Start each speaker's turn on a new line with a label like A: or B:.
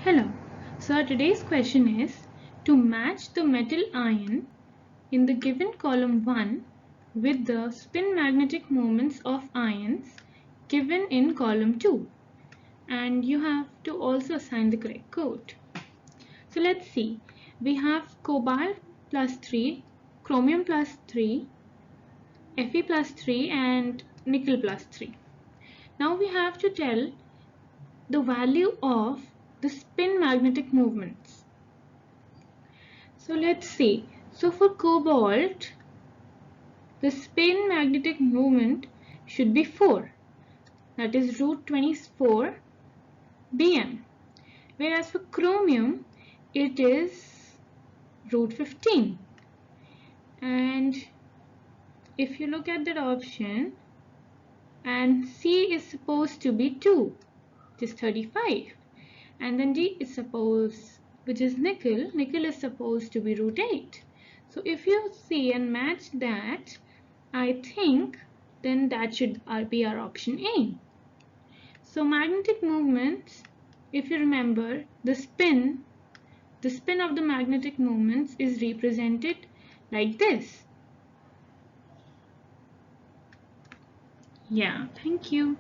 A: Hello, so our today's question is to match the metal ion in the given column 1 with the spin magnetic moments of ions given in column 2, and you have to also assign the correct code. So let's see, we have cobalt plus 3, chromium plus 3, Fe plus 3 and nickel plus 3. Now we have to tell the value of the spin magnetic movements. So let's see. So for cobalt, the spin magnetic moment should be 4. That is root 24 bm. Whereas for chromium, it is root 15. And if you look at that option, and C is supposed to be 2, which is 35. And then D is supposed, which is nickel is supposed to be root 8. So if you see and match that, I think then that should be our option A. So magnetic movements, if you remember, the spin of the magnetic moments is represented like this. Yeah, thank you.